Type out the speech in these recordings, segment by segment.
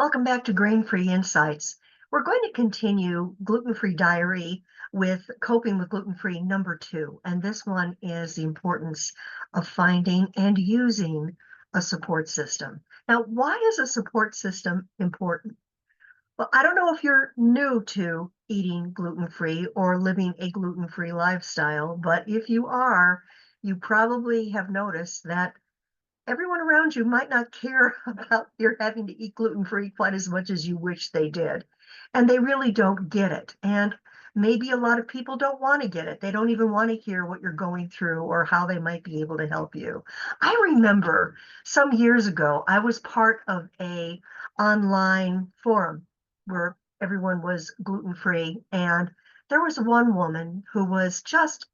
Welcome back to Grain-Free Insights. We're going to continue Gluten-Free Diary with Coping with Gluten-Free number 2. And this one is the importance of finding and using a support system. Now, why is a support system important? Well, I don't know if you're new to eating gluten-free or living a gluten-free lifestyle, but if you are, you probably have noticed that everyone around you might not care about your having to eat gluten-free quite as much as you wish they did. And they really don't get it. And maybe a lot of people don't want to get it. They don't even want to hear what you're going through or how they might be able to help you. I remember some years ago, I was part of a online forum where everyone was gluten-free. And there was one woman who was just,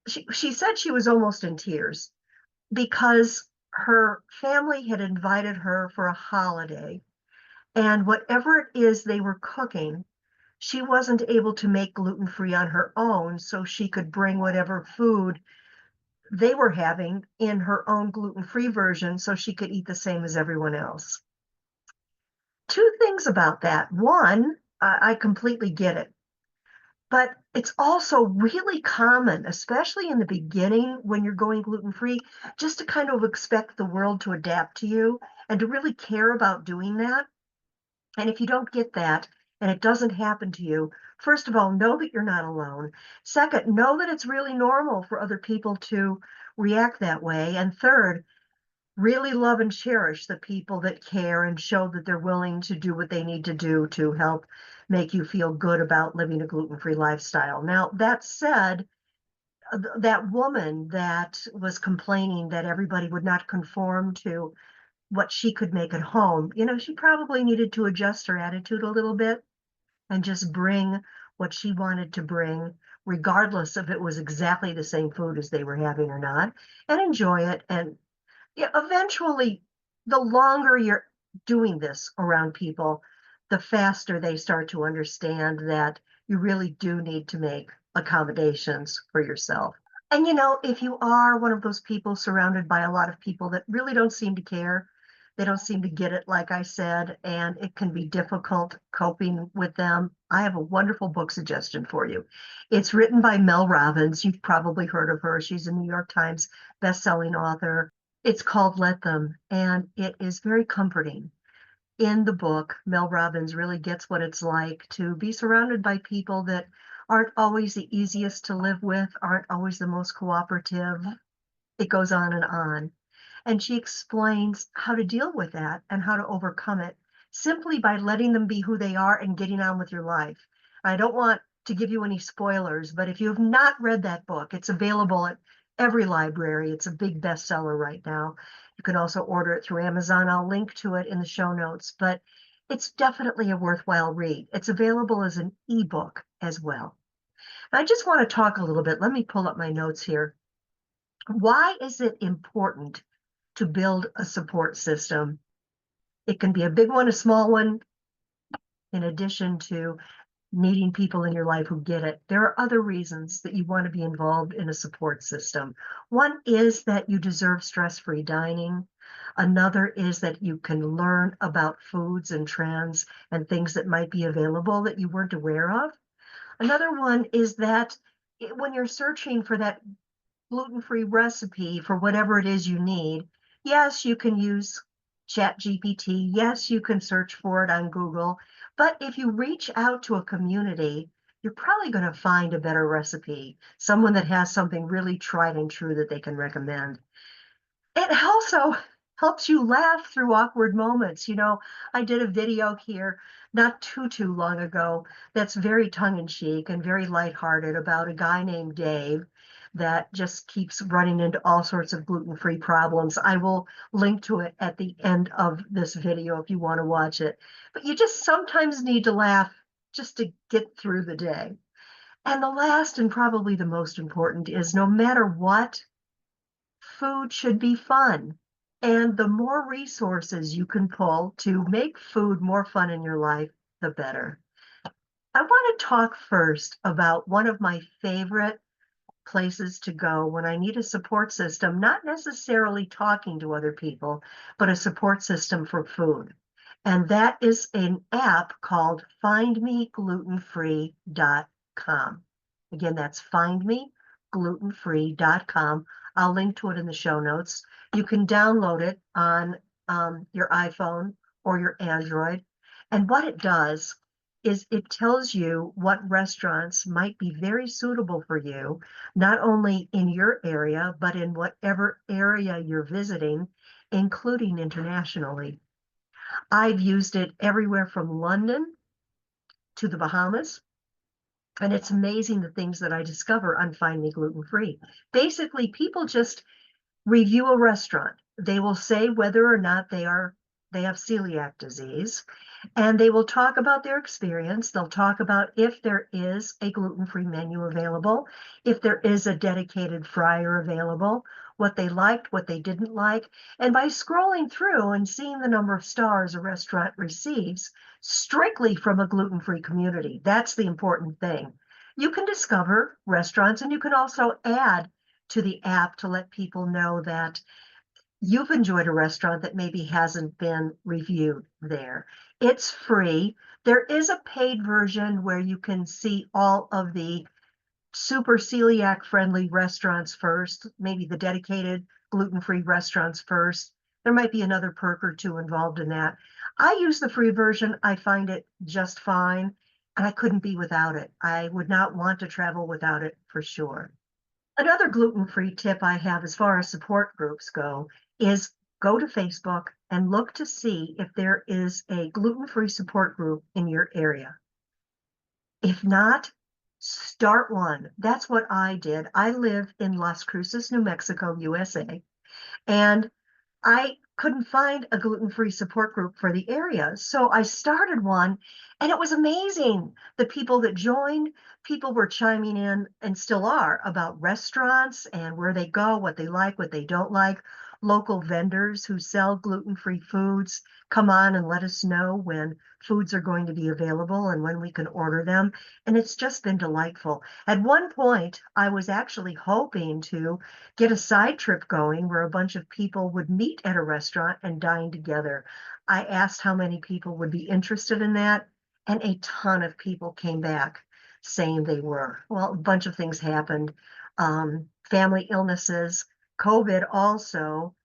she said she was almost in tears because her family had invited her for a holiday, and whatever it is they were cooking, she wasn't able to make gluten free on her own, so she could bring whatever food they were having in her own gluten free version so she could eat the same as everyone else. Two things about that. One, I completely get it. But it's also really common, especially in the beginning when you're going gluten-free, just to kind of expect the world to adapt to you and to really care about doing that. And if you don't get that and it doesn't happen to you, first of all, know that you're not alone. Second, know that it's really normal for other people to react that way. And third, really love and cherish the people that care and show that they're willing to do what they need to do to help make you feel good about living a gluten-free lifestyle. Now, that said, that woman that was complaining that everybody would not conform to what she could make at home, she probably needed to adjust her attitude a little bit and just bring what she wanted to bring, regardless if it was exactly the same food as they were having or not, and enjoy it. And yeah, eventually, the longer you're doing this around people, the faster they start to understand that you really do need to make accommodations for yourself. And if you are one of those people surrounded by a lot of people that really don't seem to care, they don't seem to get it, like I said, and it can be difficult coping with them, I have a wonderful book suggestion for you. It's written by Mel Robbins. You've probably heard of her. She's a New York Times best-selling author. It's called Let Them, and it is very comforting. In the book, Mel Robbins really gets what it's like to be surrounded by people that aren't always the easiest to live with, aren't always the most cooperative. It goes on and on. And she explains how to deal with that and how to overcome it simply by letting them be who they are and getting on with your life. I don't want to give you any spoilers, but if you have not read that book, it's available at every library. It's a big bestseller right now. You can also order it through Amazon. I'll link to it in the show notes, but it's definitely a worthwhile read. It's available as an ebook as well. I just want to talk a little bit. Let me pull up my notes here. Why is it important to build a support system? It can be a big one, a small one, in addition to needing people in your life who get it. There are other reasons that you want to be involved in a support system. One is that you deserve stress-free dining. Another is that you can learn about foods and trends and things that might be available that you weren't aware of. Another one is that when you're searching for that gluten-free recipe for whatever it is you need, yes, you can use ChatGPT. Yes, you can search for it on Google. But if you reach out to a community, you're probably going to find a better recipe, someone that has something really tried and true that they can recommend. It also helps you laugh through awkward moments. I did a video here not too long ago that's very tongue-in-cheek and very lighthearted about a guy named Dave that just keeps running into all sorts of gluten-free problems. I will link to it at the end of this video if you want to watch it. But you just sometimes need to laugh just to get through the day. And the last and probably the most important is no matter what, food should be fun. And the more resources you can pull to make food more fun in your life, the better. I want to talk first about one of my favorite places to go when I need a support system, not necessarily talking to other people, but a support system for food. And that is an app called findmeglutenfree.com. Again, that's findmeglutenfree.com. I'll link to it in the show notes. You can download it on your iPhone or your Android. And what it does is it tells you what restaurants might be very suitable for you, not only in your area, but in whatever area you're visiting, including internationally. I've used it everywhere from London to the Bahamas, and it's amazing the things that I discover on Find Me Gluten Free. Basically, people just review a restaurant. They will say whether or not they have celiac disease, and they will talk about their experience. They'll talk about if there is a gluten-free menu available, if there is a dedicated fryer available, what they liked, what they didn't like. And by scrolling through and seeing the number of stars a restaurant receives strictly from a gluten-free community, that's the important thing. You can discover restaurants, and you can also add to the app to let people know that you've enjoyed a restaurant that maybe hasn't been reviewed there. It's free. There is a paid version where you can see all of the super celiac friendly restaurants first, maybe the dedicated gluten-free restaurants first. There might be another perk or two involved in that. I use the free version. I find it just fine, and I couldn't be without it. I would not want to travel without it for sure. Another gluten-free tip I have as far as support groups go is go to Facebook and look to see if there is a gluten-free support group in your area. If not, start one. That's what I did. I live in Las Cruces, New Mexico, USA, and I couldn't find a gluten-free support group for the area. So I started one, and it was amazing. The people that joined, people were chiming in and still are about restaurants and where they go, what they like, what they don't like. Local vendors who sell gluten-free foods come on and let us know when foods are going to be available and when we can order them. And it's just been delightful. At one point, I was actually hoping to get a side trip going where a bunch of people would meet at a restaurant and dine together. I asked how many people would be interested in that, and a ton of people came back saying they were. Well, a bunch of things happened. Family illnesses, COVID also,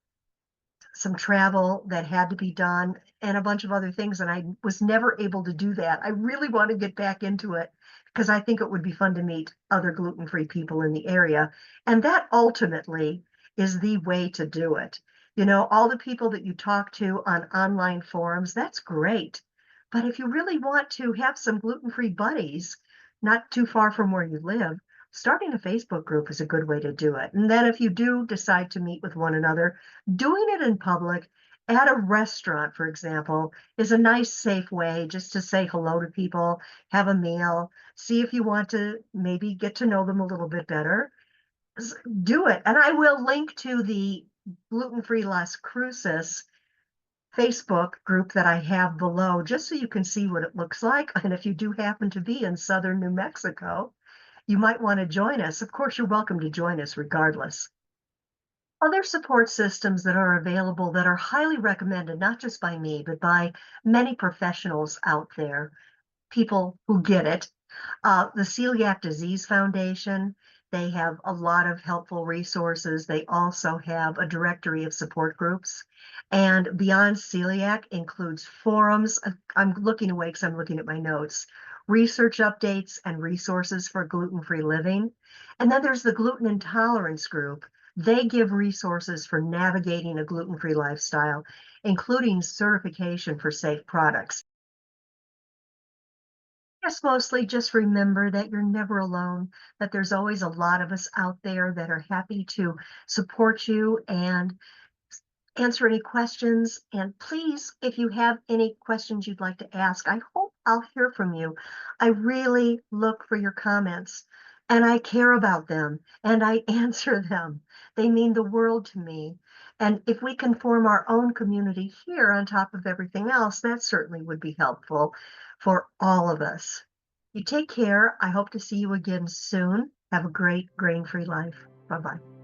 some travel that had to be done, and a bunch of other things. And I was never able to do that. I really want to get back into it because I think it would be fun to meet other gluten-free people in the area. And that ultimately is the way to do it. You know, all the people that you talk to on online forums, that's great. But if you really want to have some gluten-free buddies, not too far from where you live, starting a Facebook group is a good way to do it. And then if you do decide to meet with one another, doing it in public at a restaurant, for example, is a nice, safe way just to say hello to people, have a meal, see if you want to maybe get to know them a little bit better. Do it. And I will link to the Gluten Free Las Cruces Facebook group that I have below, just so you can see what it looks like. And if you do happen to be in southern New Mexico, you might want to join us. Of course, you're welcome to join us regardless. Other support systems that are available that are highly recommended, not just by me, but by many professionals out there, people who get it. The Celiac Disease Foundation, they have a lot of helpful resources. They also have a directory of support groups. And Beyond Celiac includes forums. I'm looking away because I'm looking at my notes, research updates and resources for gluten-free living. And then there's the Gluten Intolerance Group. They give resources for navigating a gluten-free lifestyle, including certification for safe products. Yes, mostly just remember that you're never alone, that there's always a lot of us out there that are happy to support you and answer any questions. And please, if you have any questions you'd like to ask, I hope I'll hear from you. I really look for your comments and I care about them and I answer them. They mean the world to me. And if we can form our own community here on top of everything else, that certainly would be helpful for all of us. You take care. I hope to see you again soon. Have a great grain-free life. Bye-bye.